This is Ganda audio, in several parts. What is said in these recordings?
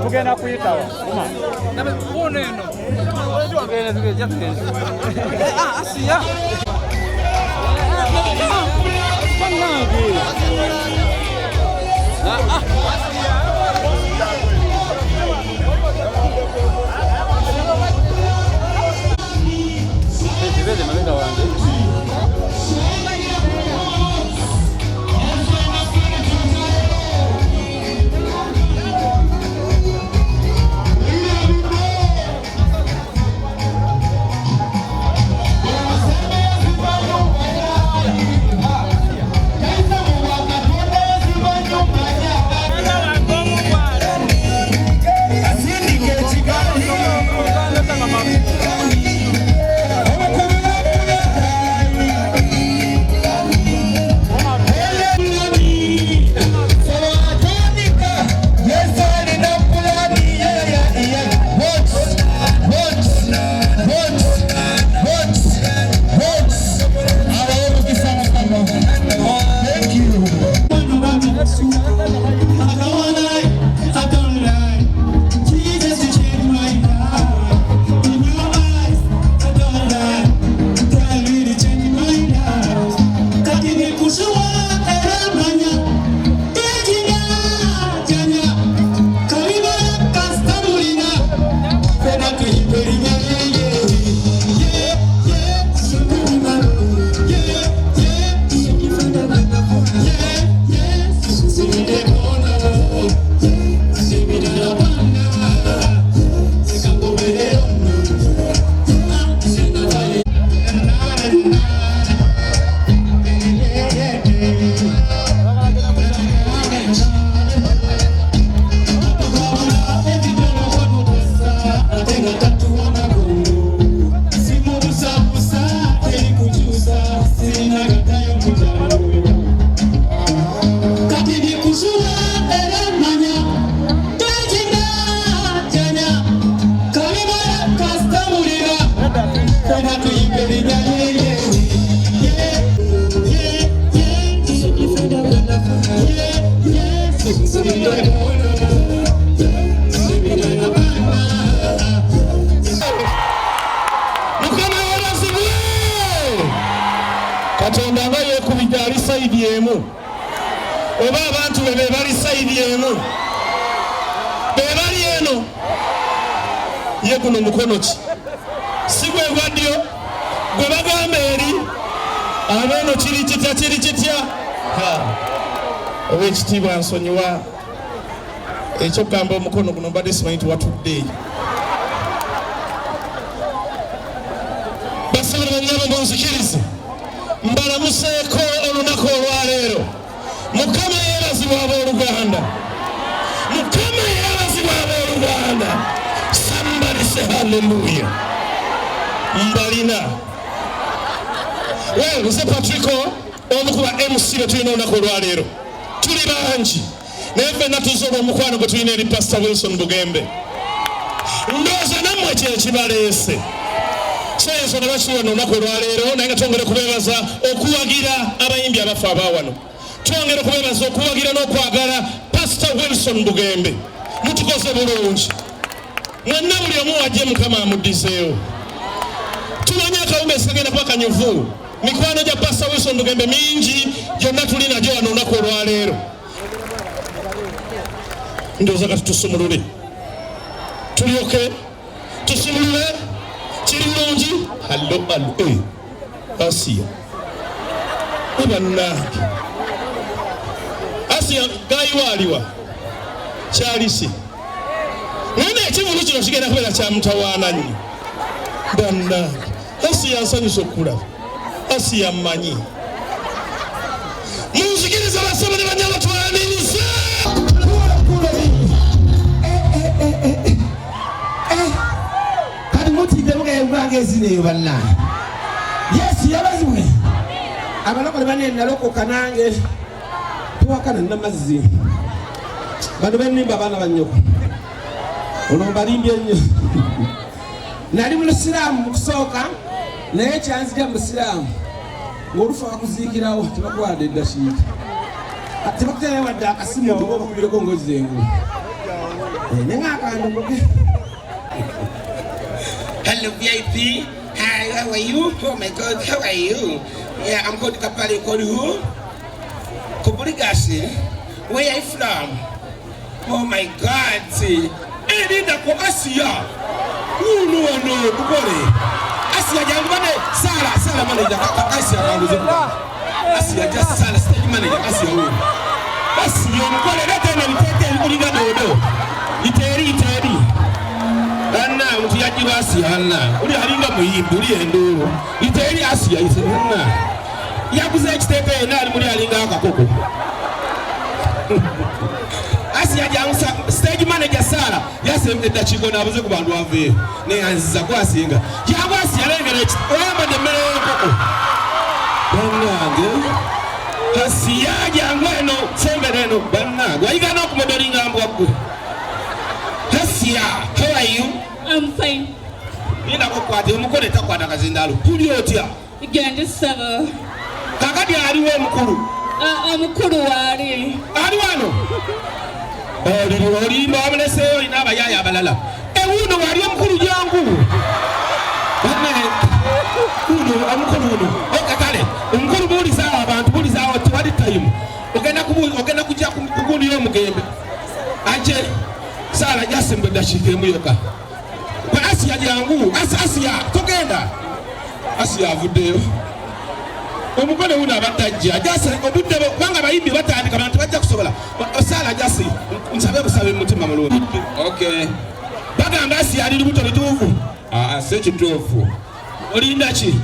Tugenda kuyitawo oneno asiya Katonda nga yekubidde ali sayidi emu oba abantu be bali sayidi emu be bali eno ye guno mukono ki si gwe gwa ddyo gwe bagamba eri abeeno kiri kitya ow'ekitiibwa nsonyiwa ekyokugamba omukono guno mbadde simanyi nti watudde basabira banyabo munzikirize mbalamuseeko olunaku olwaleero. Mukama yeebazibwa abooluganda, Mukama yeebazibwa abooluganda. Somebody say hallelujah. Mbalina nze Patrico omu ku ba MC be tulina olunaku olwaleero. Tuli bangi naye ffenna tuzze olw'omukwano gwe tulina eri Pastor Wilson Bugembe. Ndowooza nammwe kyekibaleese Seeso ne bakiwa n'olunaku olwaleero naye nga twongere kubeebaza okuwagira abayimbi abafu abaawano. Twongere kubeebaza okuwagira n'okwagala Pastor Wilson Bugembe. Mutukoze bulungi. Mukama yeebazibwe abooluganda, Mukama yeebazibwa abooluganda. Somebody say hallelujah. Mbalina nze Patrico omu ku ba MC be tulina olunaku olwaleero. Tuli bangi naye ffenna tuzze olw'omukwano gwe tulina eri Pastor Wilson Bugembe. Ndowooza nammwe kyekibaleese Seeso ne bakiwa n'olunaku olwaleero naye nga twongere kubeebaza okuwagira abayimbi abafu abaawano. Twongere kubeebaza okuwagira n'okwagala Pastor Wilson Bugembe. mwenna buli omu wajje Mukama amuddiseewo. Tumanyi akawunga sagenda kuba kanyuvu. Mikwano gya Pastor Wilson Bugembe mingi gyonna tuli nagyo wano olunaku olwaleero. Ndowooza kati tusumulule tulyoke tusumulule kiri bulungi. Hallo Asiya bannange, Asiya gayiwaaliwa kyalisi naye ekivulu kino kigenda kubeera kya mutawaana nnyo bannange. Asiya nsanyusa okulaba, Asiya mmanyi. Munzikiriza basaba ne banyala batwaniriza. Kati mutidde mugayembanga ezineeyo bannange. Yesu yabazimwe abalokole bane nalokoka nange tuwakana namazzi bano bennimba abaana banyoko ono mbalimbye nnyo. Nali mulusiraamu mukusooka naye kyanzija mu busiraamu ng'olufa wakuziikirawo tebakuwadde eddakiika tebakutera wadde akasimu oba bakubireko ng'ozzengu ne ng'akandogoke. Hello VIP. Hi, how are you? Oh my God, how are you? Yeah, I'm going to Kapali. Called who? Kuburigasi. Where are you from? Oh my God. Edinda ko Asia. No, Bukore. Asia jambane. Sala manager. Asia kanguze. Asia just Sala stage manager. Asia wo. Asia Bukore leta na mtete kuliga dodo. Iteri. Anna mutiyaji wasi Anna uli halinga muyimbi uli enduro iteri Asia ise Anna yakuze ekitepe nali muri halinga akakoko. Asia jangusa stage manager Sara yasembe dachiko nabuze ku bantu bave ne anziza kwasinga yangu Asia lengere oyamba de mere koko banange Asia jangu eno sembereno banange wayiga no kumodolinga ambwa. Asia, how are you? I'm fine. Nina kukwate omukole takwata kazindalo. Kuli otya? Igende saba. Kakati aliwo omukulu. Omukulu wali. Ali wano. Oli mbamuleseyo ina abayaya abalala. Ewuno wali omukulu jangu. Uno omukulu uno. Kale, omukulu buliza abantu buliza wali time. Ogenda kujja kugundi y'omugembe. Anje Sala jasembe dashike muyoka. Kwa Asia jangu, Asia tugenda. Asia avuddeyo. Omukole una abatajja. Jase obudde banga bayimbi batandika abantu bajja kusobola. Sala jase nsabe mutima mulungi. Okay. Bagamba Asia ali lubuto bituufu. Se kituufu. Olinda ki?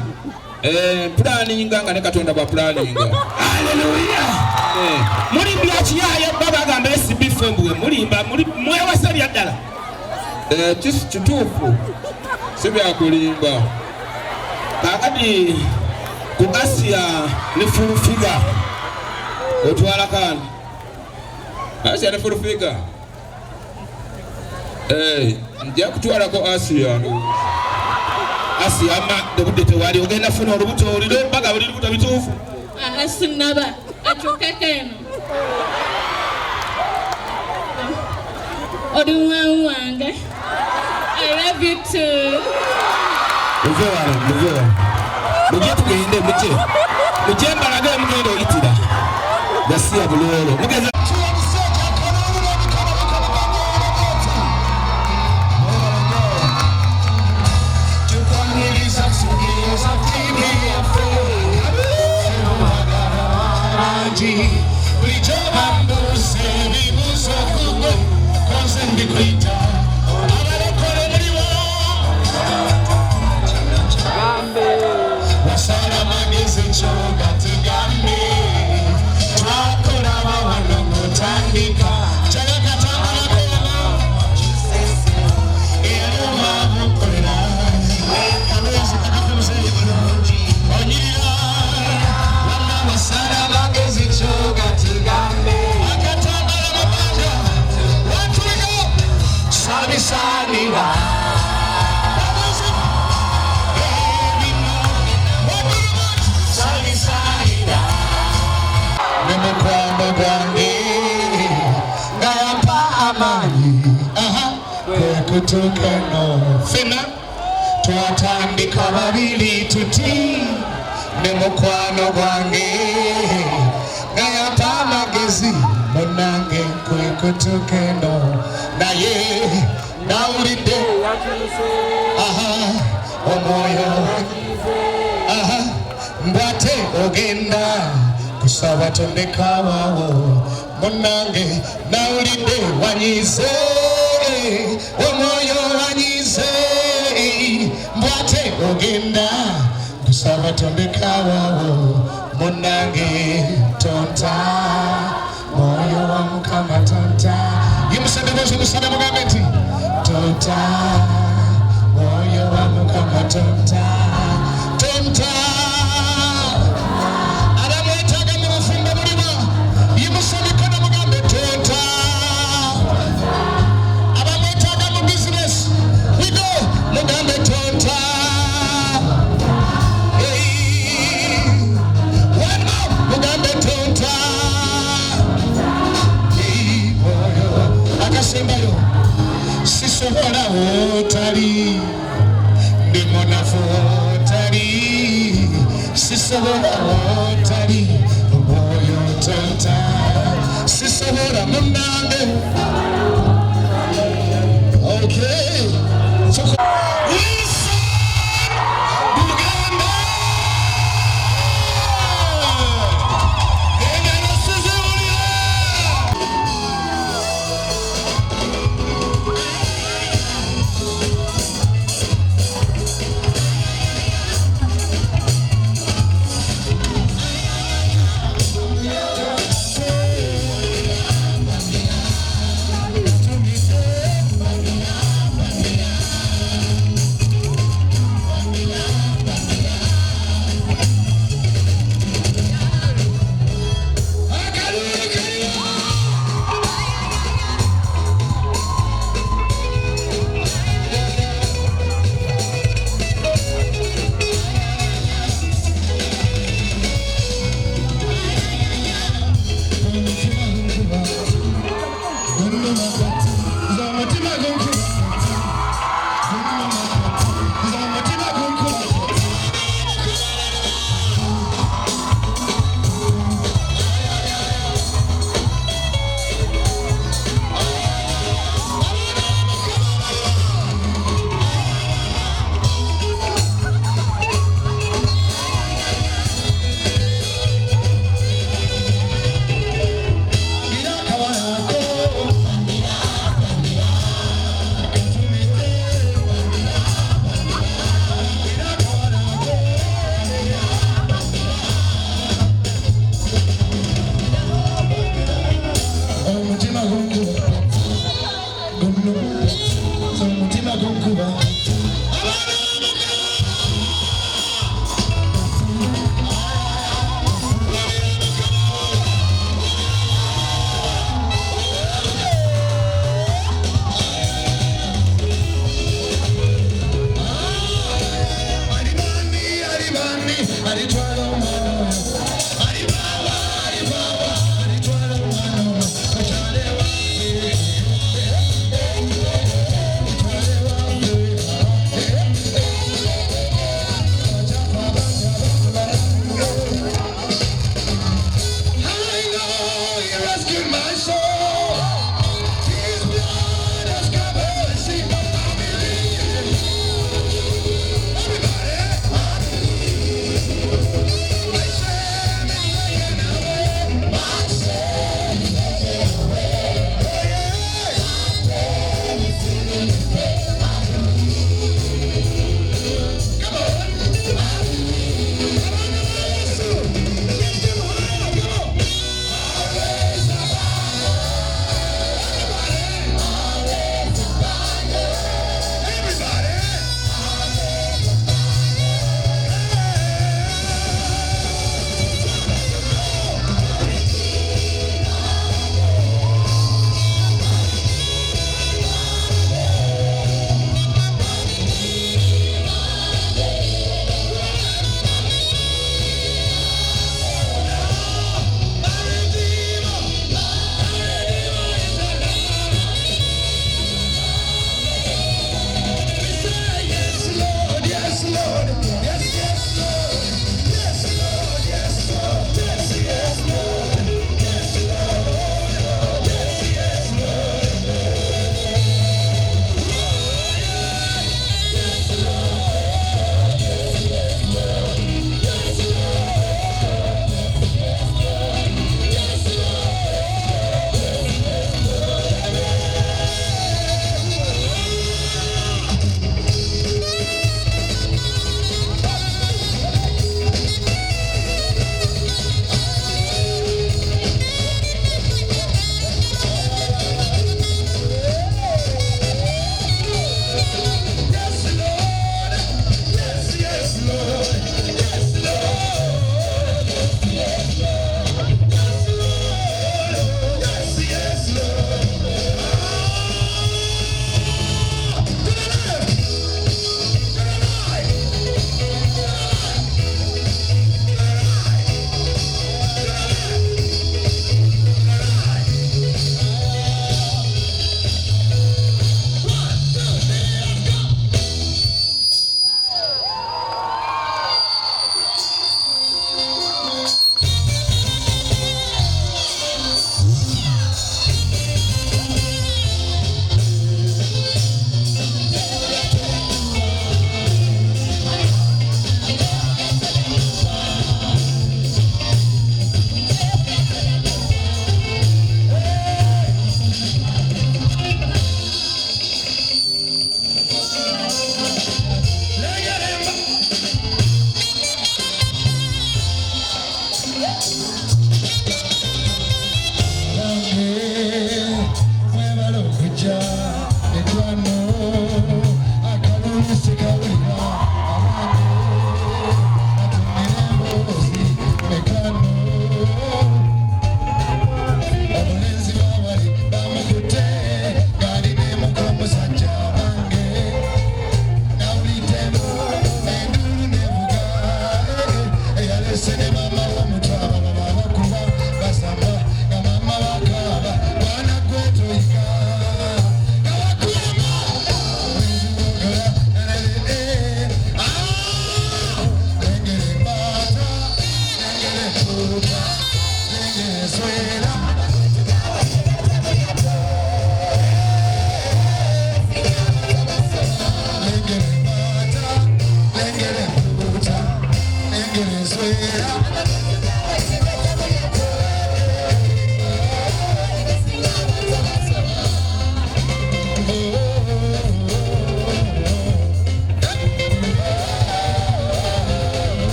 Planning nga ne Katonda ba planning. Hallelujah. Muri mbiachi yaye baba gamba SB fembwe mulimba muri mwe wasali adala kituufu sibya kulimba kakati ku Asia ne furufiga otwala kan Asia ne furufiga nja kutwala ko Asia ma debudde tewali ogenda funa olubuto oliro baga buli lubuto bituufu asinaba achokekeno Oduwange. I love you too. Mujye tugende mujye mbaraga mugendo itira yasiya bulolo mugeza Gayapa amani, kutoka no fena twatandika babili tuti ne mukwano gwange ngayata magezi munange kwe kutoka no naye nawulidde aha omwoyo aha mbwate ogenda kusaba tondekawawo munange nawulidde wanyize omwoyo wanyize mbwate ogenda kusaba tondekawawo munange tonta moyo wa mukama tonta yimusande bose musande mugambe nti tonta moyo wa mukama tonta tonta aramwetaga mu bufumbo buliwa yimusande kono mugambe tonta abamwetaga mu business wigo mugambe tonta mugambe tonta akasembayo sisobola otali ndimonafu otali sisobola otali omwoyo tonta sisobola munange okay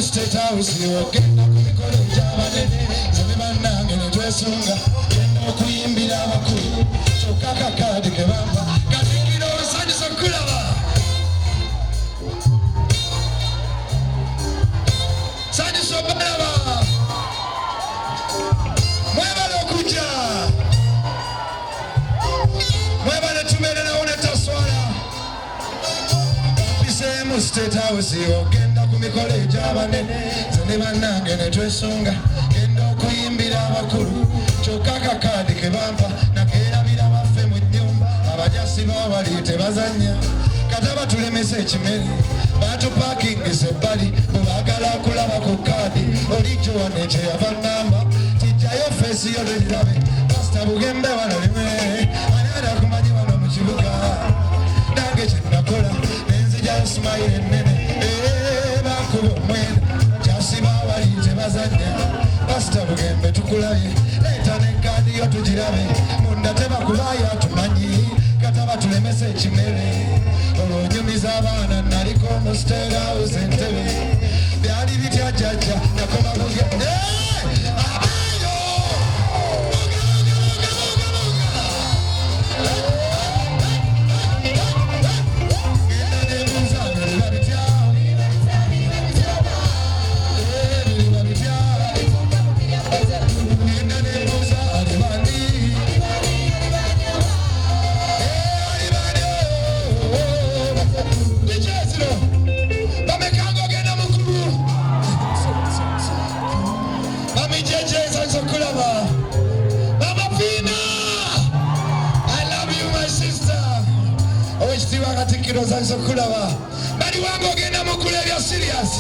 State House, ogenda ku mikolo gy'abanene nze bannange ne twesunga genda okuyimbira abakulu kyokka akakaadi ke bampa Katikkiro nsanyusa kulaba sanyusa obalaba mwebale okujja mwebale tumererawo ne taswala mpiseemu State House ogenda mikolo egy'abanene nze ne bannange ne twesunga genda okuyimbira abakulu kyokka akakaadi ke bampa nakeerabira baffe mu nnyumba abajasi baabali tebazannya kata batulemesa ekimere batupakingisa ebbali bwe baagala kulaba ku kaadi olijjo wano ekyeyava nnamba tijjayo feesi yo lwelirabe pasita bugembe wanolime ani adakumanyi wano mu kibuga nange kyenakola nenzija simayire ennene pasita bugembe tukulabye leeta nekkaadi yo tugirabe munda tebakubayo atumanyi kata batulemesa ekimere olwonyumiza abaana naliko mu State House entebe byali bitya jjajja nakoma bugembe Katikkiro nsanyusa kulaba bali wange ogenda mukulu ebya serious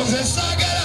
nze saagala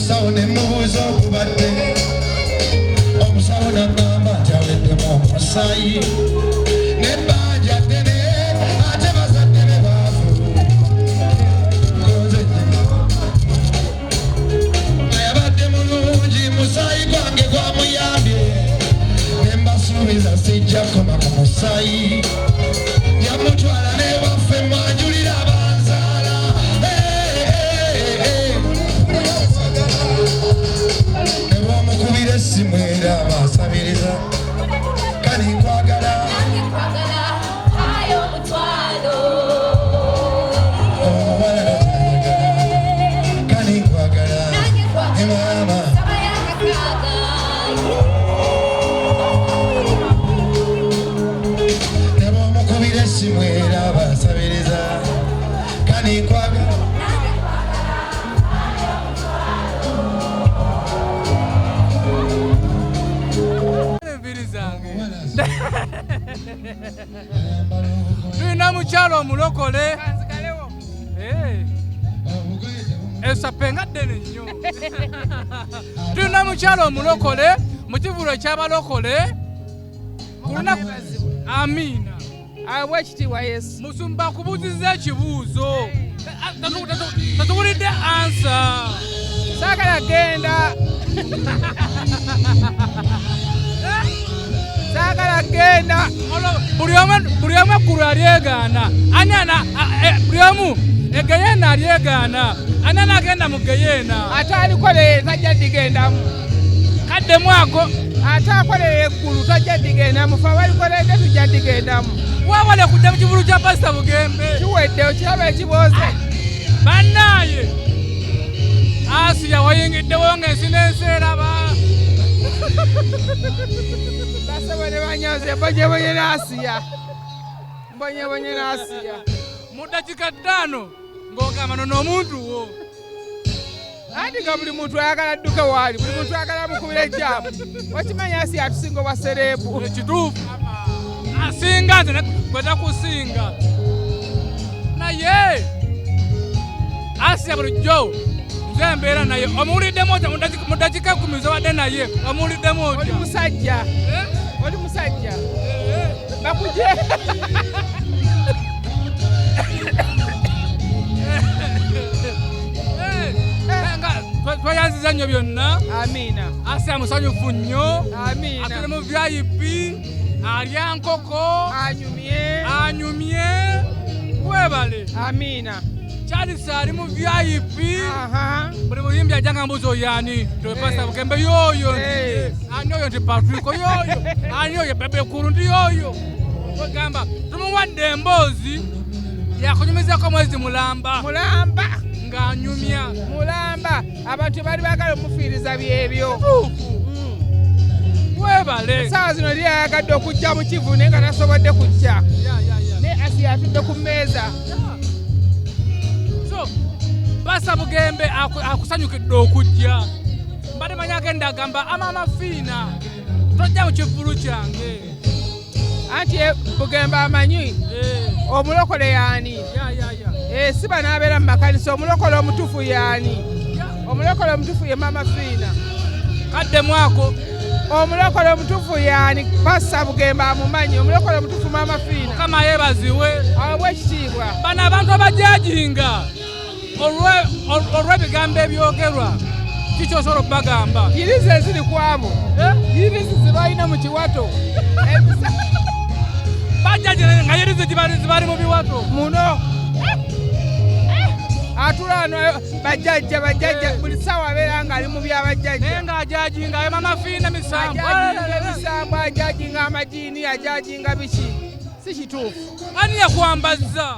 musawo ne mubuuza okubadde omusawo n'agamba nti aweddemu omusaayi n'ebbanja ddene ate bazadde be baavu ayabadde mulungi musaayi gwange gwamuyambye ne mbasuubiza sijja koma ku musaayi yamutwala n'ewaffe mwanjulira abanzaala ne bamukubira essimu era basabiriza kali nkwagala omuwala kali nkwagala emama ne bamukubira essimu era basabiriza kali nkwagala Tulina mukyalo omulokole esapenga ddene nnyo. Tulina mukyalo omulokole mu kivulo ekyabalokole ku lunaku. Amiina. Awekitiibwa Yesu. Musumba kubuuzizza ekibuuzo. Tatuwulidde ansa. Saagala genda. Saagala genda. Buli omu ekkulu alyegaana. Buli omu egeyeena alyegaana. Ani anagenda mu geyeena? Ate alikoleye tajja digendamu. Kaddemu ako. Ate akoleye ekkulu tajja digendamu. Ffe abalikoledde tujja digendamu. Waawale kudda mu kivulu kya Pasita Bugembe. Kiwedde okiraba ekibooze. Bannaaye Asiya wayingiddewo ng'ensi n'ensi eraba. Basaba ne banyaze mbonyebonye n'Asiya. Mbonyebonye n'Asiya. Mu ddakiika 5 ng'ogamba nono omuntu wo. Anti nga buli muntu ayagala adduke waali, buli muntu ayagala amukubira ejjaamu. Okimanyi Asiya atusinga obwa sereebu. Ekituufu. Asinga nze gwe takusinga. Naye Asiya bulijjo nze mbeera naye omuwuliddemu otya mu ddakiika 10 zobadde naye omuwuliddemu otya? Oli musajja. Oli musajja. Bakuje. Twayanziza nnyo byonna. Amiina. Asiya musanyufu nnyo. Amiina. Atuli mu VIP. Alya nkoko. Anyumye. Webale. Amiina. Charles ali mu VIP. Buli muyimbi ajanga mbuzi oyani. Nti Pasita Bugembe yoyo. Ani oyo nti Patrico yoyo. Ani oyo Bebe Kuru ndi yoyo. Wegamba tumuwadde emboozi yakunyumizako mwezi mulamba. Mulamba. Ng'anyumya. Mulamba. Abantu bali baagala omufiiriza byebyo. Webale. Saawa zino lye yayagadde okujja mu kivu naye nga tasobodde kujja. Ne Asiya atudde ku mmeeza. So Pasita Bugembe akusanyukidde okujja. Mbadde manyi agenda agamba Amama Fiina tojja mu kivulu kyange. Anti Bugembe amanyi omulokole yaani. Si banaabeera mu makanisa omulokole omutuufu yaani. Omulokole omutuufu ye Mama Fiina. Kaddemu ako. Omulokole omutuufu yaani Pasita Bugembe amumanyi. Omulokole omutuufu Mama Fiina. Mukama yeebaziwe. Obwekitiibwa. Bano abantu abajajinga olw'ebigambo ebyogerwa kiki osobola okubagamba? Yirizi eziri ku abo. Yirizi ze balina mu kiwato. Bajajinga nga yirizi zibali mu biwato. Muno. Atula wano bajjajja buli ssaawa abeera ng'ali mu byabajjajja. Naye ng'ajajinga ayo Mama Fiina misambo. Ajajinga amajiini, ajajinga biki. Si kituufu. Ani yakwambazza?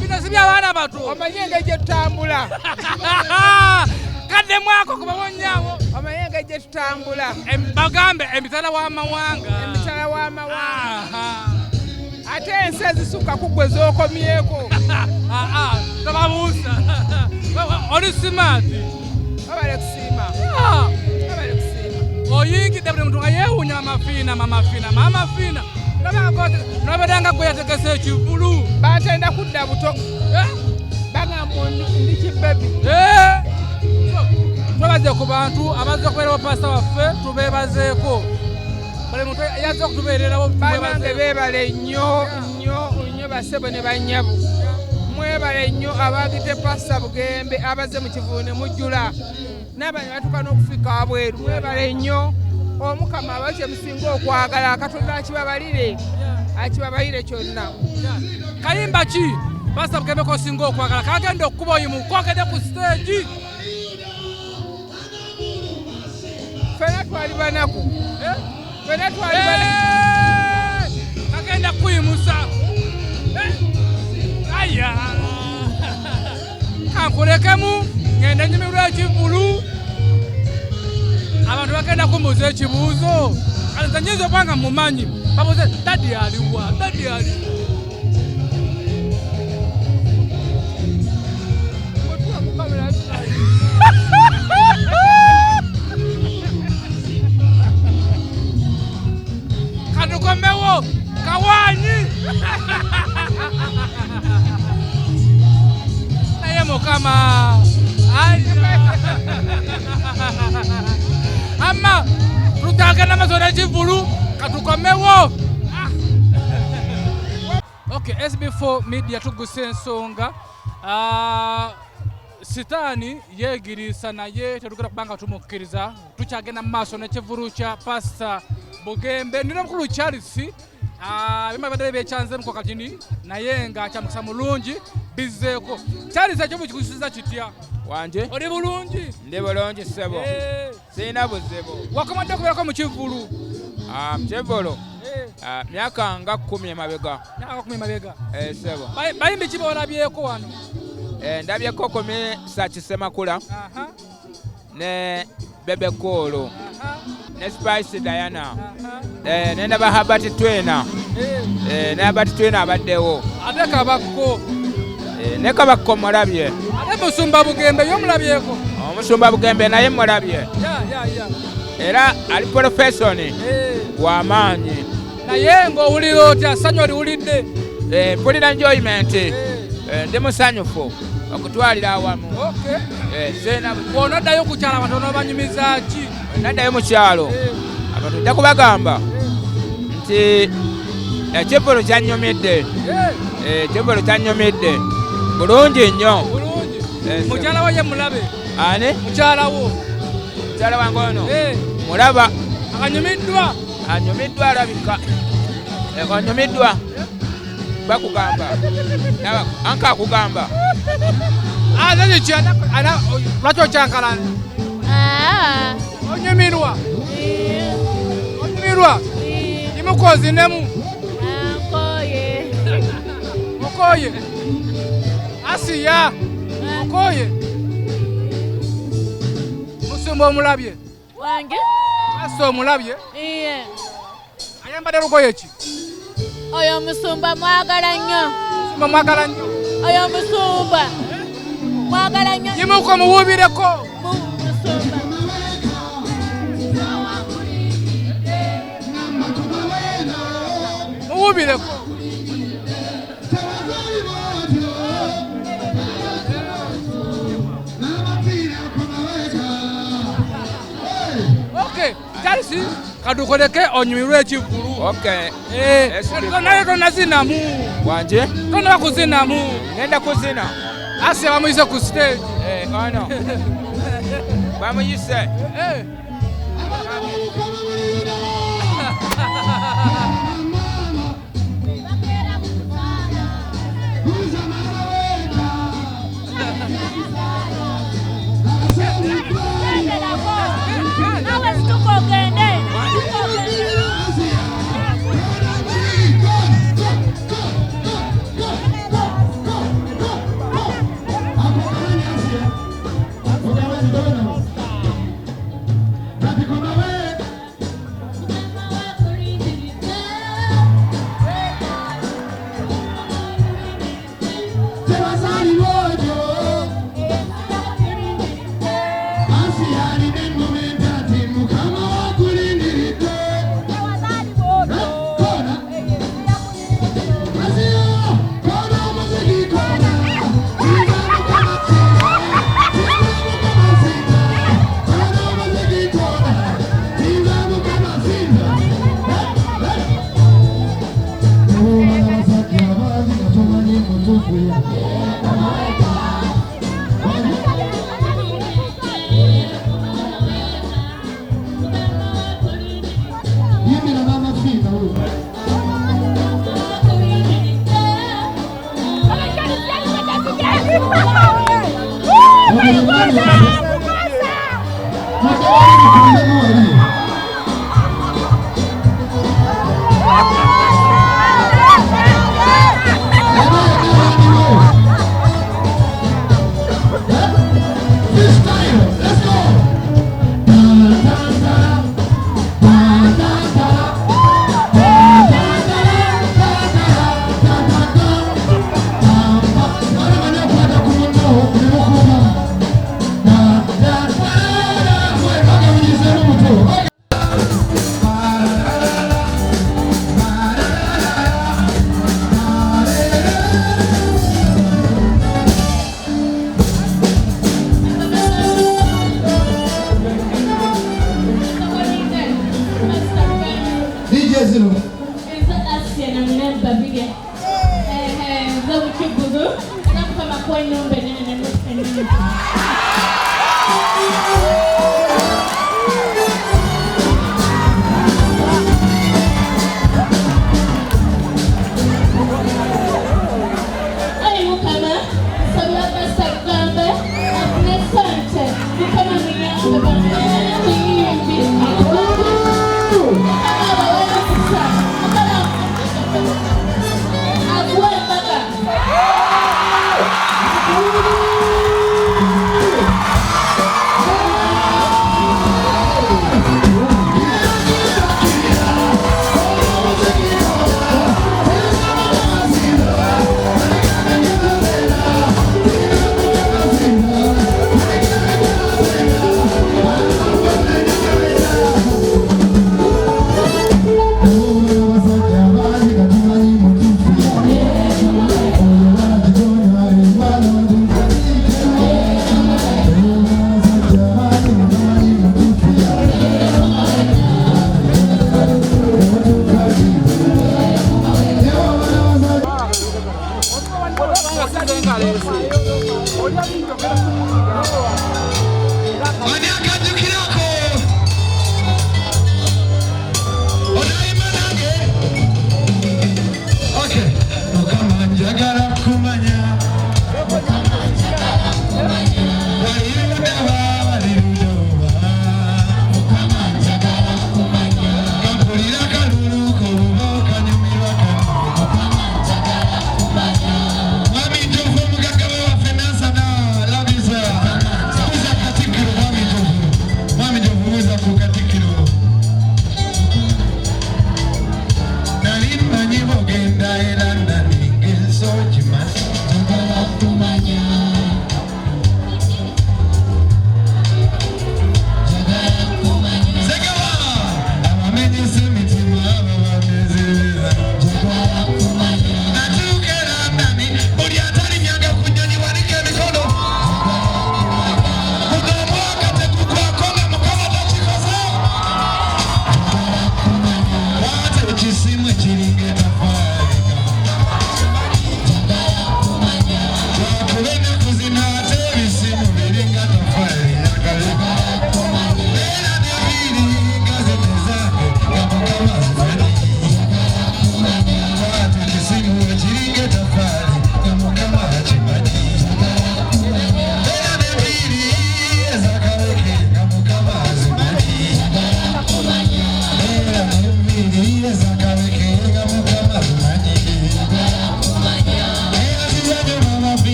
Bino si by'abaana bato. Omanyi engeri gye tutambula. Kaddemu ako kubawonyaawo. Omanyi engeri gye tutambula. Bagambe emitala w'amawanga. Emitala w'amawanga. Ate ensi ezisukka ku ggwe z'okomyeko. Tababuusa. Oli simaati. Babale kusiima. Babale kusiima. Oyingidde buli muntu nga yeewuunya Mama Fiina. Nabeeranga gwe yategese ekivulu. Batenda kudda buto. nga ndi kibebi. Twebaze ku bantu abaze okubeerawo pasita waffe tubeebazeeko. Buli muntu yazze okutubeererawo Banange beebale nnyo basebo ne banyabu. Mwebale nnyo abaagite pasita Bugembe abaze mu kivuune mujjula. N'abanye batuuka n'okufika abweru. Mwebale nnyo. Omukama abakye musinga okwagala Katonda akibabalire kyonna. Kayimba ki pasita Bugembe kosinga okwagala kagenda okukuba oyimu kwogedde ku stage. Ffenna twali banaku. Kagenda kuyimusa. Aya kankulekemu ngende nyumirwa ekivulu. Abantu bagenda kumbuuza ekibuuzo kale nze nyinza obanga mumanyi babuuze dadi aliwa dadi ali kadukomewo kawanyi naye mukama ama tutagenda mazona ekivulu katukomewo. Okay, SB4 Media tuguse ensonga. Sitaani yeegiriisa naye tetugenda kubanga tumukkiriza. Tukyagenda mu maaso n'ekivulu kya pasita Bugembe. Nina omukulu Charles bima bibadde byekyanzemuko katini naye nga kyamukisa mulungi bizzeeko. Charles ekyo bukikusiza kitya? Wanje oli bulungi? Ndi bulungi ssebo. Sirina buzibu. Wakomadde okubeerako mu kivulu? Mu kivulu myaka nga 10 emabega. Myaka 10 emabega? Ssebo. Bayimbi ki boolabyeko wano? Ndabyeko Kumi Sakisemakula ne Bebe Cool ne Spice Diana ne ndaba Herbert Twena ne Herbert Twena abaddewo ate Kabakko ne Kabakko mulabye ate Musumba Bugembe yomulabyeko? Omusumba Bugembe naye mulabye era ali profession w'amaanyi naye ng'owulira otya ssanyu oliwulidde? Mpulira enjoyment ndi musanyufu okutwalira awamu. Bw'onoddayo ku kyalo abantu onoobanyumiza ki? Naddayo mu kyalo abantu nja kubagamba nti ekivulu kyannyumidde. Ekivulu kyannyumidde bulungi nnyo. Mukyala wo ye mulabe? Ani? Mukyala wo? Mukyala wange ono mulaba. Anyumiddwa? Anyumiddwa alabika. Anyumiddwa bakugamba anka akugamba lwaki okyankalana? Onyumirwa? Onyumirwa? Imukozinemu? Okoye? Asiya? Okoye? Musumba omulabye? Wange? Asa omulabye? Iye. Ayambadde lugoye ki? Oyo musumba mwagala nnyo. Musumba mwagala nnyo? Oyo musumba mwagala nnyo. Yimuko muwubireko. Musumba. Muwubireko. Okay, Charles kadukoleke onyumirwe ekivulu. Okay. Naye tonazinamu. Wanje? Tona kuzinamu. Ngenda kuzina. Ase bamuyise ku stage. Ono. Bamuyise.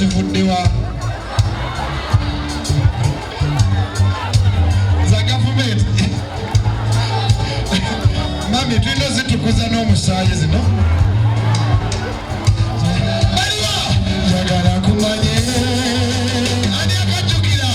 zivuddewa za gavumenti mami tulina zitukuza n'omusaayi zino bali kumanye ani akajukira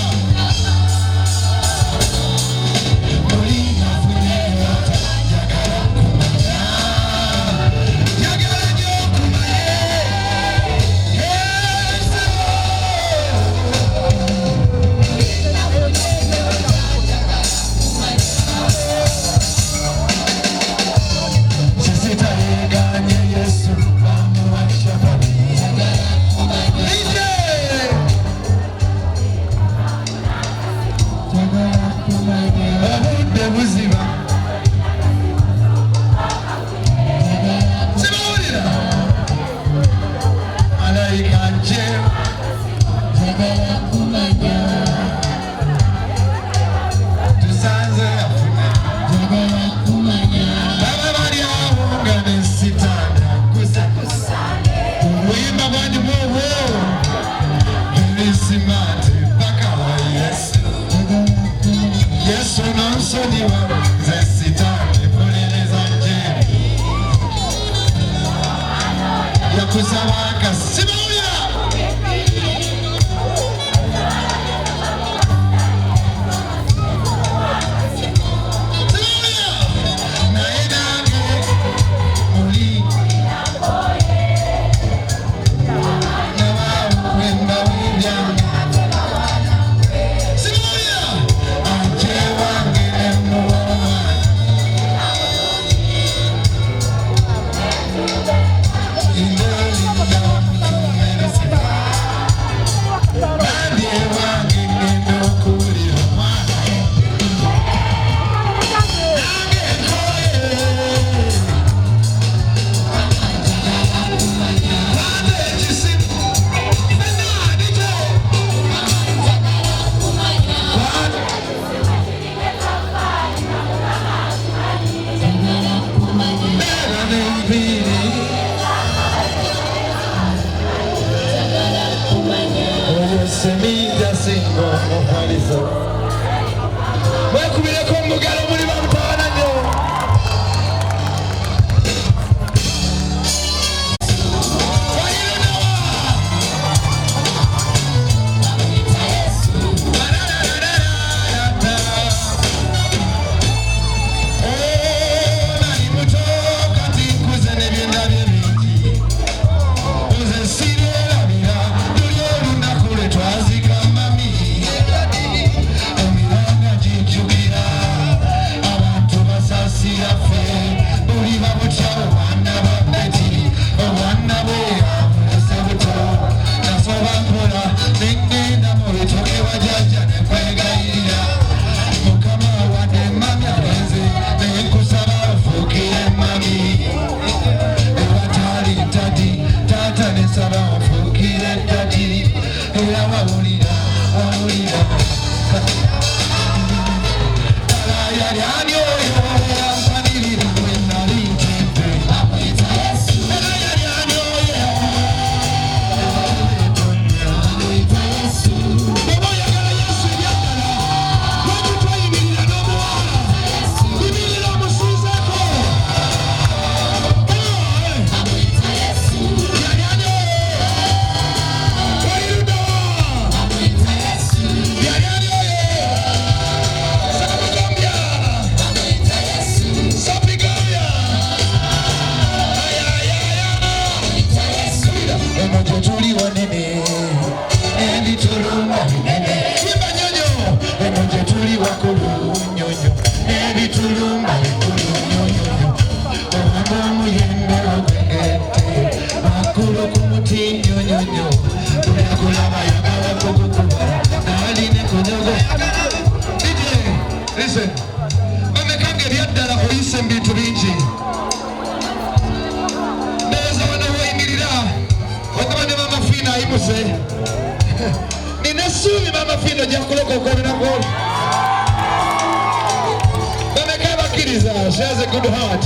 She has a good heart.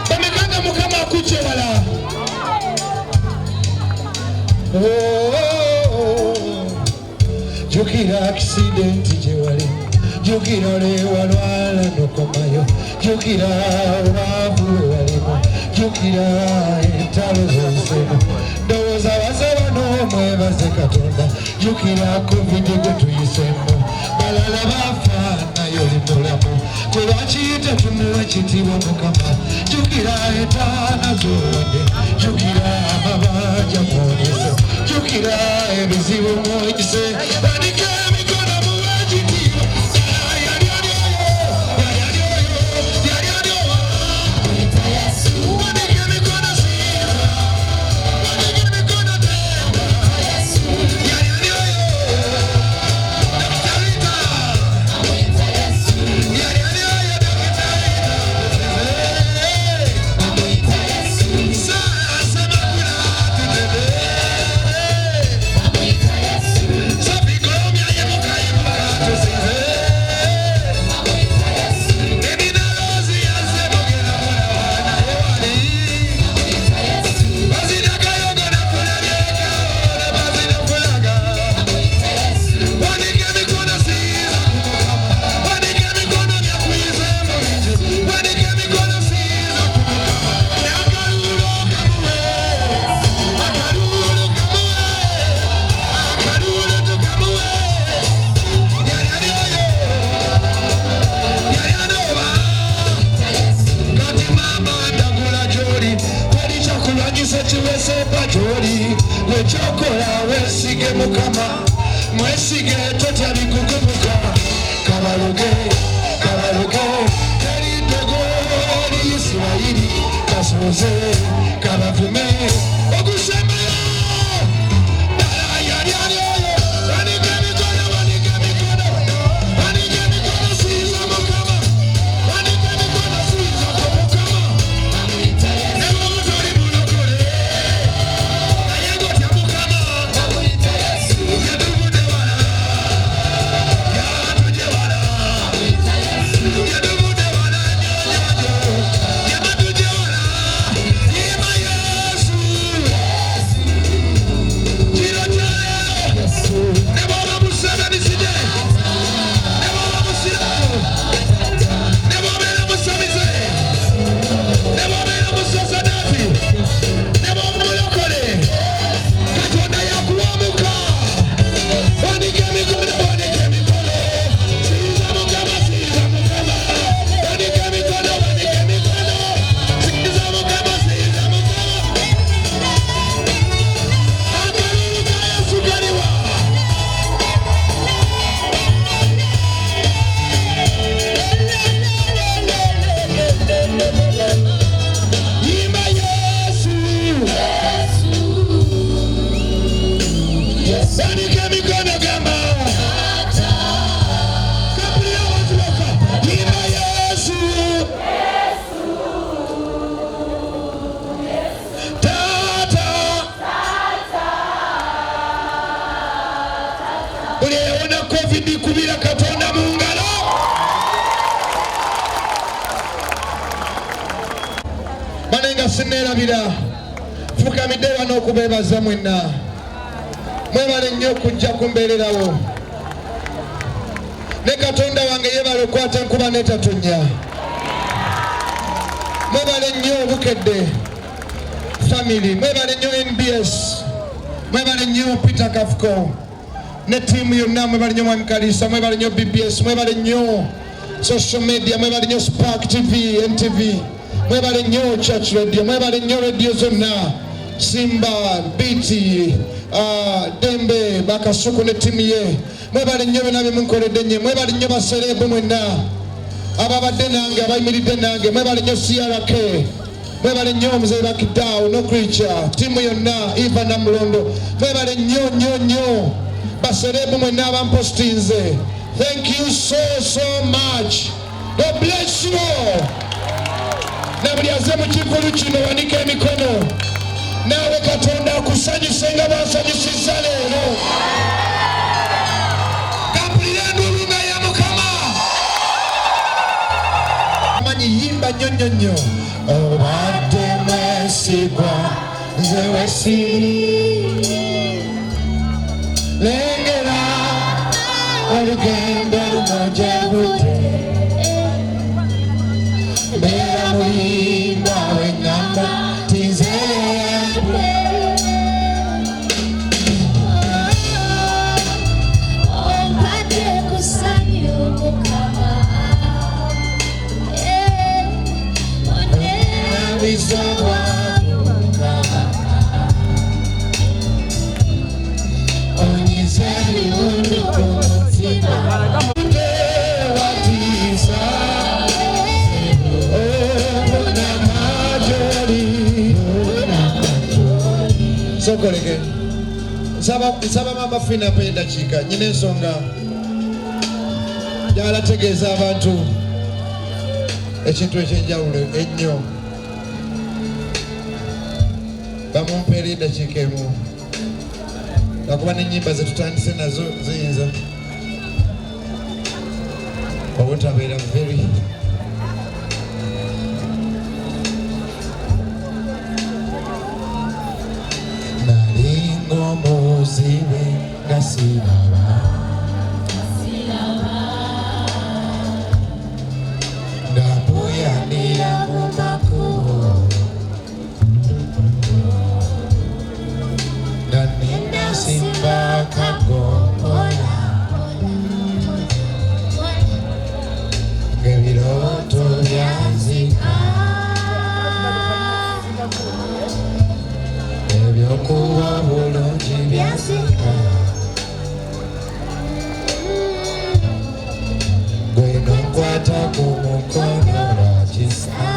Bamekanga mukama akuche wala. Jukira accident jewali. Jukira le walwala nokomayo. Jukira wavu walimo. Jukira entalo zenseno. Doza wasaba no mwebaze Katonda jukira covid gwe tuyisemu balala bafa naye oli mulamu twebakiyita tumuwa ekitiibwa Mukama jukira entaana zonde jukira amabanja mwonese jukira ebizibu mwogise bandika emikono muwa ekitiibwa mwesige totya bikukumuka kabaluge eridogo liyisirayiri kasoze kabavume okusembayo balayalyanyoyo banike emikono siiza Mukama banike emikono siiza ku Mukama nebamutoli mulokole naye gotya Mukama sinerabira fukamidde wano okubeebaza mwenna mwebale nnyo okujja kumbeererawo ne Katonda wange yeebale okwata enkuba n'etatonnya mwebale nnyo obukedde family mwebale nnyo NBS mwebale nnyo Peter Kafuko ne tiimu yonna mwebale nnyo Mwami Kalisa mwebale nnyo BBS mwebale nnyo social media mwebale nnyo Spark TV NTV mwebale nnyo Church Radio mwebale nnyo radio zonna Simba BT Dembe Bakasuku ne tiimu ye mwebale nnyo bonna byemunkoledde nnyo mwebale nnyo baserebu mwenna ababadde nange abayimiridde nange mwebale nnyo CRK mwebale nnyo Mzee Bakidaawo no Creature tiimu yonna Eva Namulondo mwebale nnyo baserebu mwenna abampostinze. Thank you so much. God bless you all. Nabuli aze mu kivulu kino wanike emikono naawe Katonda akusanyuse nga bwasanyusizza leero kampulira endulunga ya Mukama manyi yimba nnyo obadde mwesigwa nze wesiri lengera olugendo lunojebude mbeera mulimba wengamba tinze sokoleke nsaba mama Fina pe dakika nyine ensonga jala tegeeza abantu ekintu ekyenjawulo ennyo bamumpeera eddakiika emu lwakuba n'ennyimba zetutandise nazo ziyinza obutabeera very nalinga omuzibe nga siraba nga mbuyanira mu makubo nga ninasimba kagombola ng'ebirooto byanzika ebyokuba bulungi byanzika gwe nonkwata ku mukono lwakisa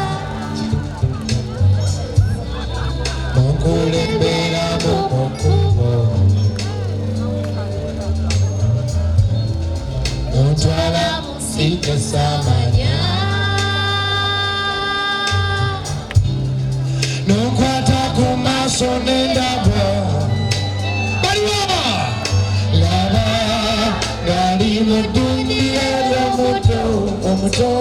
nonkulembera mu mukubo nontwala sitesamanya nonkwata ku maaso n'endaba baliwa laba ngali mu ddundiya ly'omuto omuto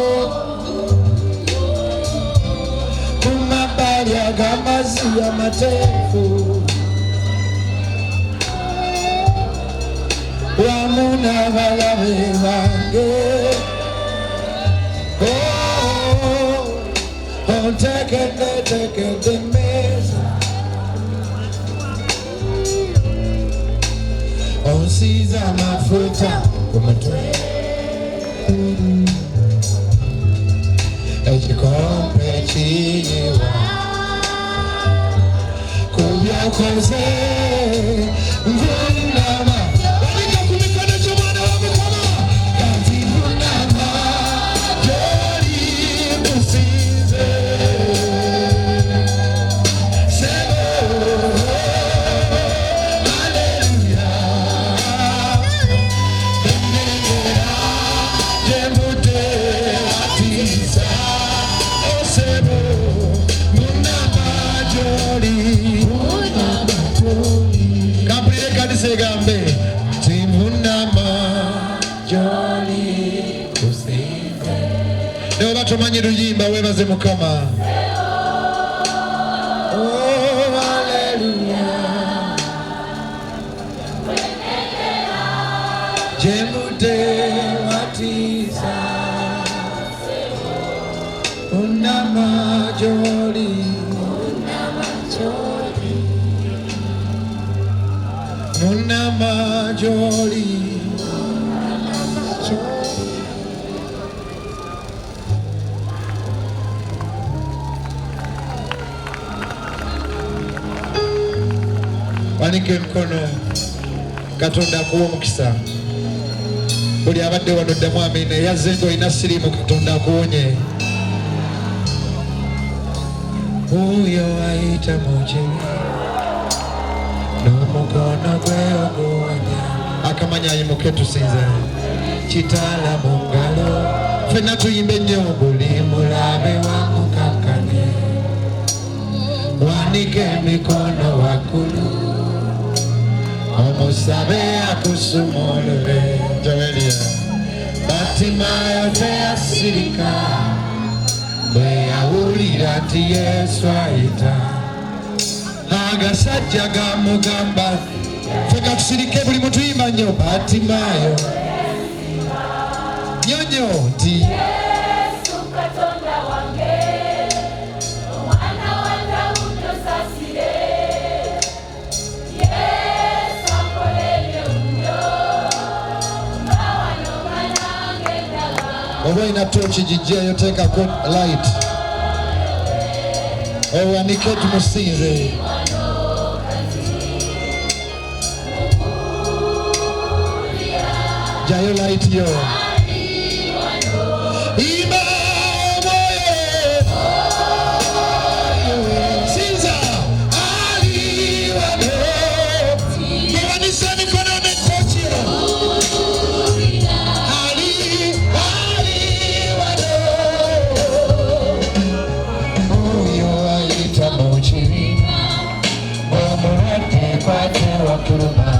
ku mabbali ag'amazzi amateefu wamu n'abalabe bange ontekedde emmeeza onsiiza amafuta ku mutwe ekikompe kiyiwa ku byokoze nvunama walika ku mikono gy'omwana wa Mukama kanti nvunama gy'oli musinze segambe timunama joli kusinze leo batumanyi luyimba webaze Mukama oh hallelujah jemude watiza unama joli Munama joli wanike mkono Katonda akuwa omukisa buli abadde wano ddamu amina yazze ng'olina siriimu Katonda akuwonye oyo ayita mu kibi n'omukono gwe oguwonya akamanya ayimuke tusinze kitala mu ngalo ffenna tuyimbe ennyo buli mulabe wamukakkane wanike emikono waggulu omusabe akusumulule Joelia Batimayo teyasirika bwe yawulira nti Yesu ayita agasajja gamugamba feka tusirike buli mutuyimba nnyo Batimayo nyonyo nti Yesu Katonda wange omwana wa Dawudi osasire Yesu akolere nnyo ngawano banange ndaba oba olina tochi gijjeeyo teekako light owanike tumusinze jayo light yo imba moyo sinza ali wano wakuluma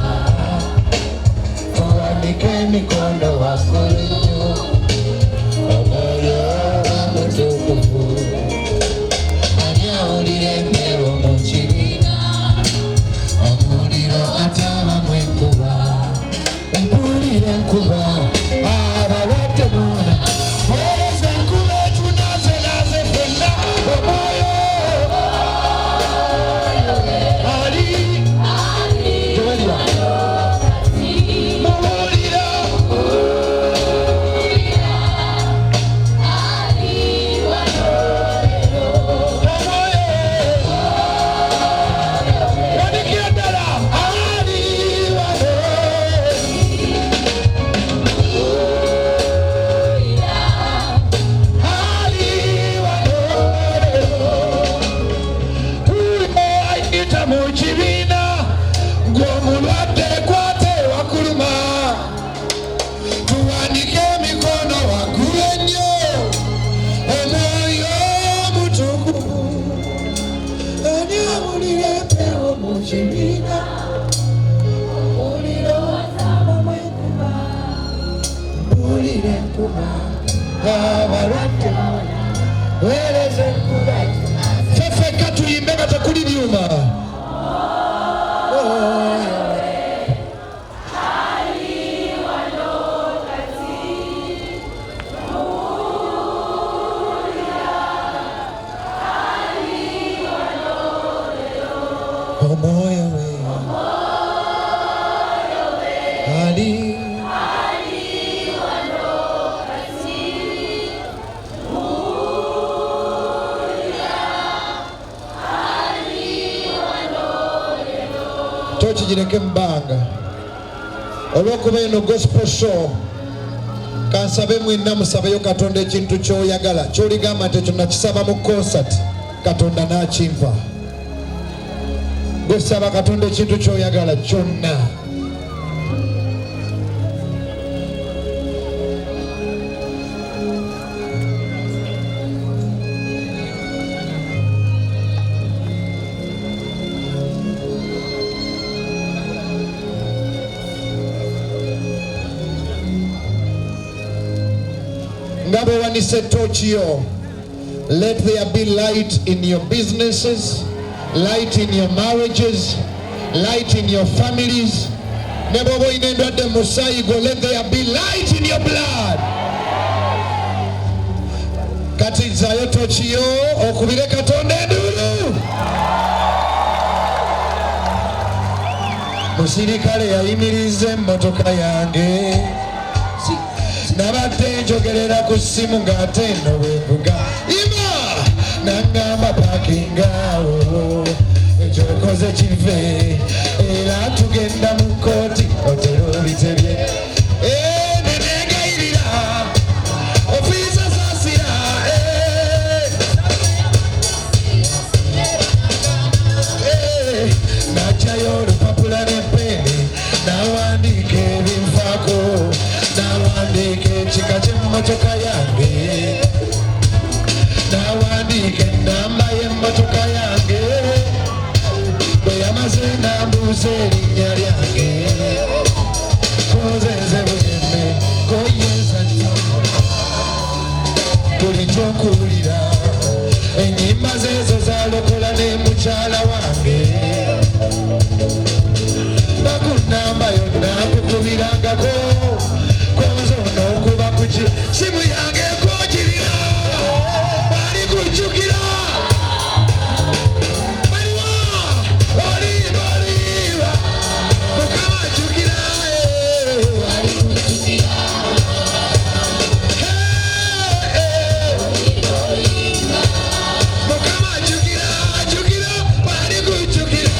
tuwanike mikono wakulunyu omwoyo mutukuvu ani awulira empewo mu kibiina omuliro ataba mwenkuba mpulira enkuba abalwadde bona weereza enkuba etunazenaze fenna omwoyo ali tewalira mawulira wanikira ddala ali wano ayita mu kibiina ng'omulwadde kwate wakuluma tuwanike emikono waggulu ennyo omwoyo mutukuvu ani awulira empewo mu kibiina omuliro wasabamu enkuba mpulira enkuba abalwadde weereza enkuba feffekka tuyimbe nga tekuli byuma omwoyo we ali tokigireke mu bbanga olw'okuba eno gospel show kansabe mwenna musabeyo katonda ekintu kyoyagala kyoligamba nti ekyo nakisaba mu concert katonda n'akimpa gwesaba katonda ekintu kyoyagala kyonna nga bwe wanise tooki yo let there be light in your businesses, light in your marriages, light in your families. Ne bw'oba olina endwadde mu musaayi gwo let there be light in your blood. Kati zaayo tooki yo okubire katonda enduulu. Musirikale yayimiriza emmotoka yange nabadde njogerera ku ssimu ng'ate nno bwevuga ima nangamba pakingaawo ekyokoze kive era tugenda mu kooti otero bitebye nenegayirira ofiisa saasira najjayo olupapula n'eppeeni nawandiika ebinfaako nawandiika ekika ky'emmotoka yange nawandiika ennamba y'emmotoka yange bwe yamaze nambuuza erinnya lyange konzenze bwemme koyeza nnyo buli kyokuwulira ennyimba zeezo zalokola ne mukyala wange bakunamba yonna kukubirangako konzona okuba kuki simu yange ekojirira bali kujjukira baliwa oliba mukama ajjukira bali kujjukira mukama ajjukira bali kujjukira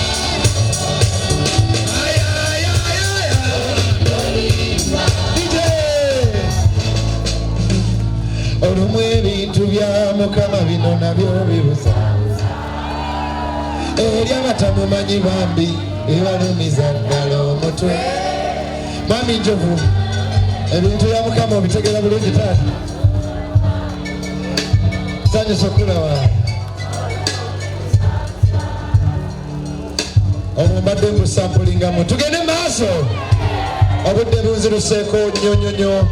olumu ebintu bya mukama bino nabyo bibuza eri abatamumanyi bambi ebalumiza ddala omutwe mami njovu ebintu bya mukama obitegera bulungi taata sanyusa okulawa obumbadde mbusampulingamu tugende maaso obudde bunziruseeko nnyonyonyo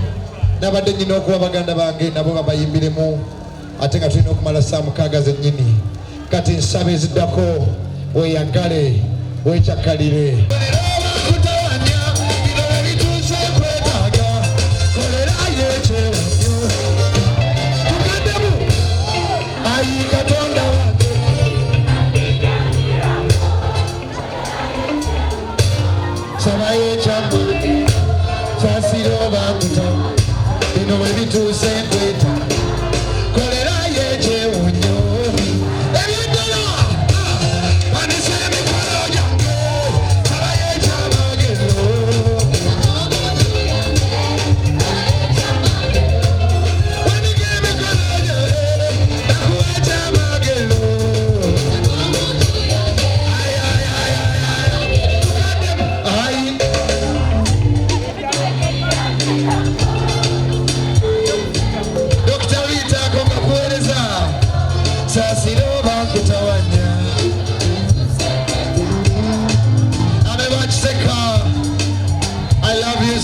nabadde nyina okuba baganda bange nabo babayimbiremu ate nga tulina okumala saa 6 zennyini kati nsaba eziddako weeyagale weekyakalire Sabaye chamba, chasiro bakuta, ino webituuse kweta, kolera yeche unyo. Ebyedala, wanise mikono jange, sabaye chamba gelo. Wanike mikono jange, nakuwe chamba gelo.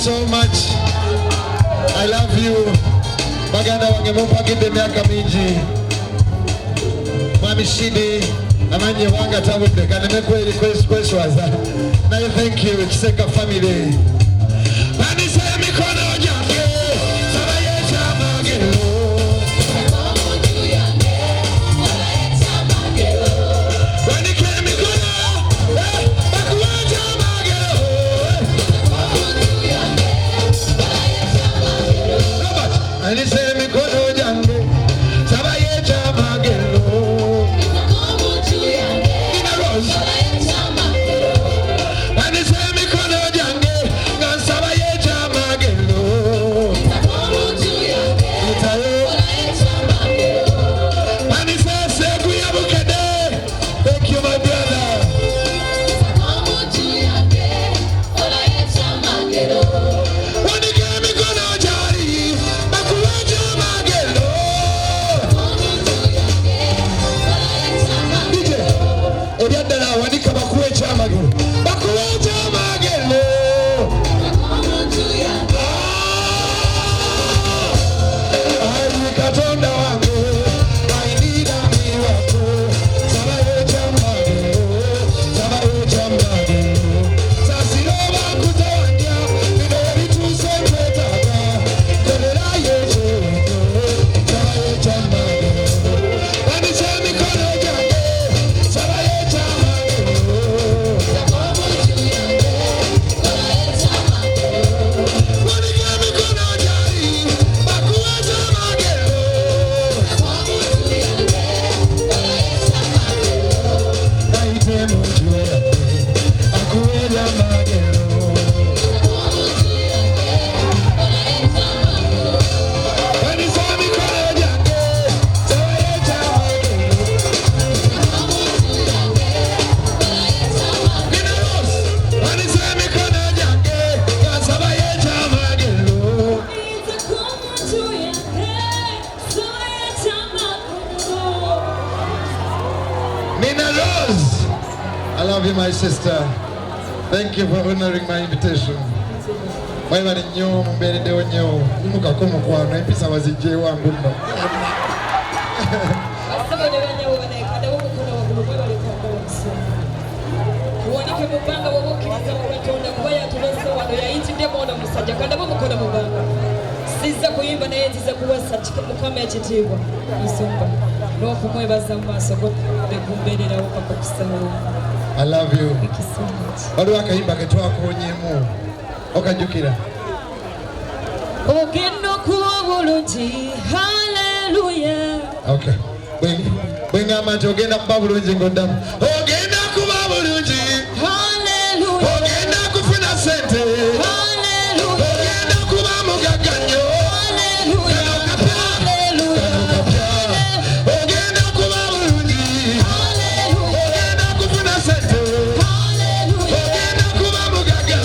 So much. I love you. Baganda wange mupagidde myaka mingi. Mwami Shidi amanye wanga tabudde kaneme kweswaza. Naye thank you Kiseka family. Banise mikono jange sabaye chamagelo. Anise mikono jange sabaye chamagelo. Nina Rose anise mikono jange sabaye chamagelo. Itayo anise segu ya bukede. Thank you my brother. I love you, my sister. Thank you for honoring my invitation. Mwebale nnyo mumbeereddewo nnyo nimukako mukwano empisa wazijje wangu nno. Kuwanike mubanga wabukiriza mu Katonda kuba yatulese wano yayitidde mwana musajja kandi bamukola mubanga. Sizza kuyimba naye nziza kuwasa Mukama ekitiibwa Musumba n'okumwebaza mu maaso bekumbeererawo paka kusawo. I love you. Thank you so much. Waliwo akayimba ke twakoonyemu okajjukira. Ogenda kuba bulungi, hallelujah. Okay. Bwe ngamba nti ogenda kuba bulungi ng'oddamu. Ogenda kuba bulungi. Hallelujah. Ogenda kufuna sente. Hallelujah. Ogenda kuba mugagga nnyo. Hallelujah. Ogenda kuba bulungi. Hallelujah. Ogenda kufuna sente. Hallelujah. Ogenda kuba mugagga.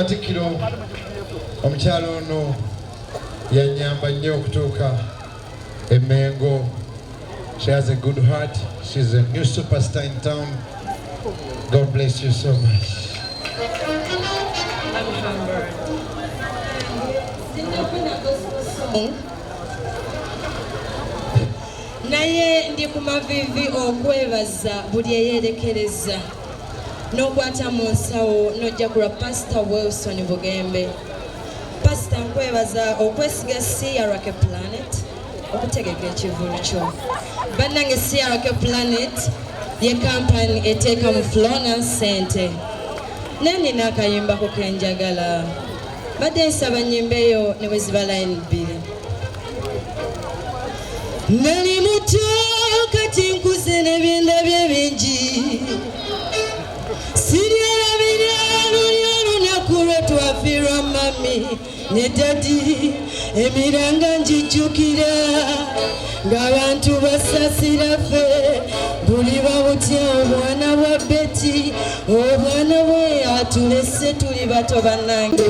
Katikkiro omukyalo ono yanyamba nnyo okutuuka e Mengo. She has a good heart. She's a new superstar in town. God bless you so much. Naye ndi ku mavivi okwebaza buli eyerekereza n'okwata mu nsawo n'ojja kulwa Pastor Wilson Bugembe. Pastor nkwebaza okwesiga CRK Planet okutegeka ekivulu kyo. Bannange CRK Planet ye kampani eteeka mu Flona ssente. Nennina akayimbako kenjagala. Badde nsaba nnyimba eyo ne bwe ziba line bbiri. Nali muto kati nkuze n'ebyenda bye bingi. Sirabira olunaku lwe twafiirwa mami ne dadi. Emiranga njijjukira ng'abantu basasira ffe. Buli babutya obwana bwa Beti, obwana bwe atulese tuli bato bannange.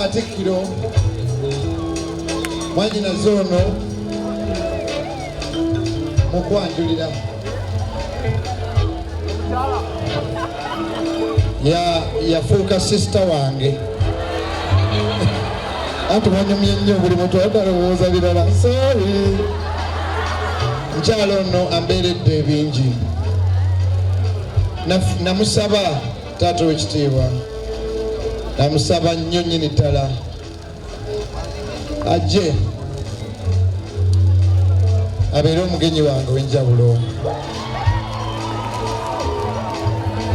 Katikkiro mwanyina zoono mukwanjulira yafuuka sisita wange anti mwanyumye nnyo buli muntu atalowooza birala. Sorry. Mukyalo ono ambeeredde ebingi. Namusaba taata w'ekitiibwa, namusaba nnyo nnyini ddala ajje abeere omugenyi wange w'enjawulo.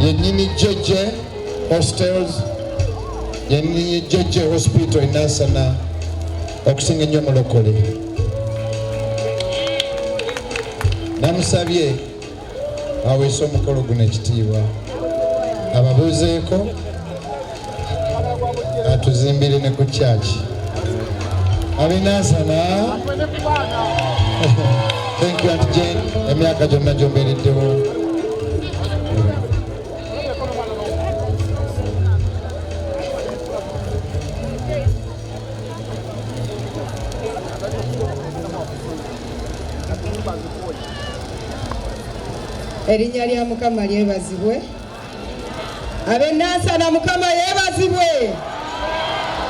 Yennyini Jeje Hostels, yennyini Jeje Hospital in Nansana okusinga ennyo mulokole. Namusabye aweese omukolo guno ekitiibwa, ababuuzeeko atuzimbire ne ku church abinansana. Thank you Aunt Jane, emyaka gyonna gyombeereddewo. erinnya lya Mukama lyebazibwe. Ab'Enansana Mukama yeebazibwe.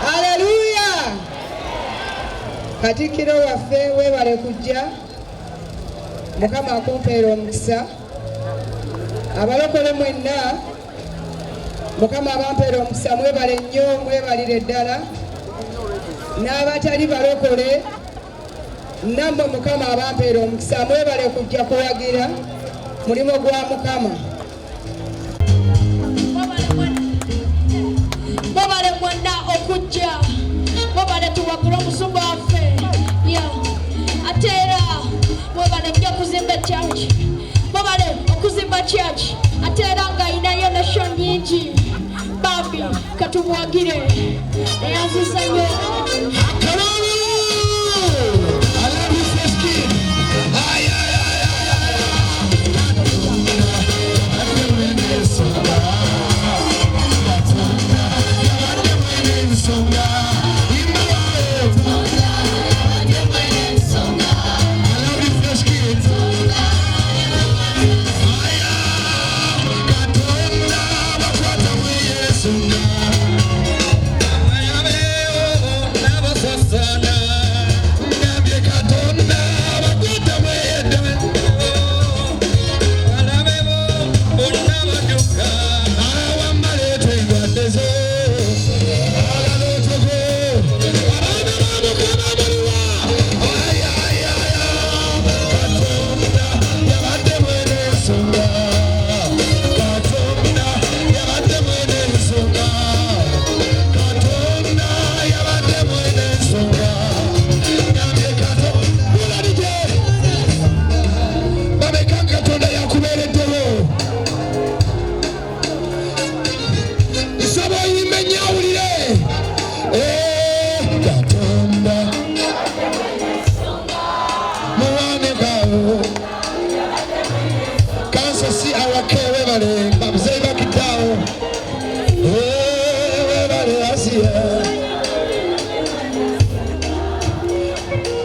Haleluya. Katikkiro waffe weebale kujja. Mukama akumpeera omukisa. Abalokole mwenna Mukama abampeera omukisa mwebale nnyo, mwebalire ddala. N'abatali balokole nammwe Mukama abampeera omukisa mwebale kujja kuwagira mulimo gwa Mukama. Mwebale mwenna okujja, mwebale tuwagire omusumba waffe. Ate era mwebale nnyo okuzimba church, mwebale okuzimba church ate era ng'ayinayo nasho nnyingi. Bambi katumuwagire eyanziza nnyo.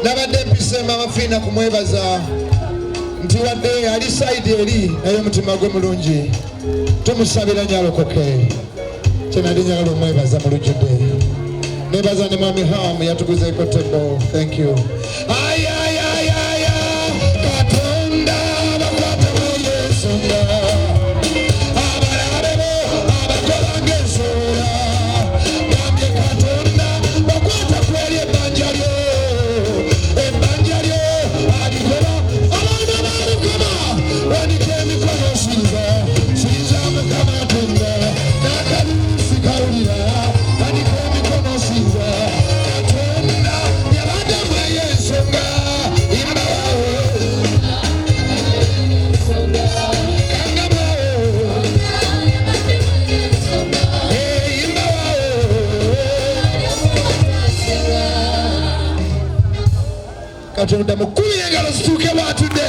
Nabadde mpise Mafina kumwebaza nti wadde ali side eri naye omutima gwe mulungi tumusabira nnyo alokoke. Kyenali njagala omwebaza mu lujjudde. Nebaza ne Mami Ham yatuguzeeko tebo. Thank you. Katonda bakwata mu Yesu nga abalabe bo abakola ng'ensoola. Gambye Katonda bakwata kweri ebbanja lyo. Ebbanja lyo alikola abaana ba Mukama banika emikono sinza. Sinza Mukama atonda n'akaluusi kawulira banika emikono sinza. Katonda yabadde mu ey'ensonga imbawo. Katonda mukubire engalo zituuke bw'atudde.